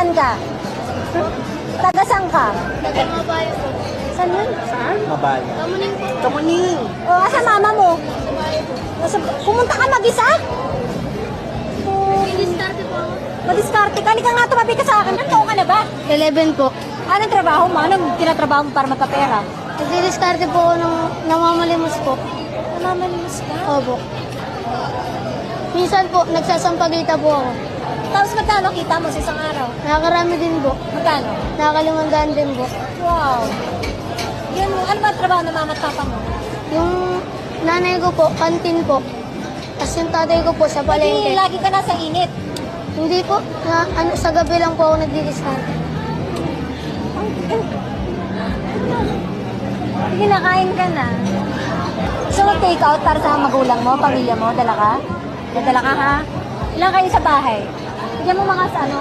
Saan ka? Taga saan ka? Nagmamabay po. Saan yun? Mabaya. Kamuning po. Kamuning! O, asa mama mo? Pumunta ka mag-isa? Diskarte po ako. Madiskarte ka. Halika nga, tumabi ka sa akin. Ilang taon ka na ba? 11 po. Anong trabaho mo? Anong tinatrabaho mo para magkapera? Nagdidiskarte po ako ng namamalimos po. Namamalimos ka? Opo. Minsan po, nagsasampagita po ako. Tapos magkano kita mo sa isang araw? Nakakarami din po. Magkano? Nakakalimandaan din po. Wow. Yun, ano ba ang trabaho ng mama at papa mo? Yung nanay ko po, kantin po. Tapos yung tatay ko po sa Hindi, palengke. lagi ka nasa init. Hindi po, sa gabi lang po ako nagdidiskarte. Sige, nakain ka na. Gusto mo take out para sa magulang mo, pamilya mo? Dala ka? Dadala ka ha? Ilan kayo sa bahay? Bigyan mo mga sa ano?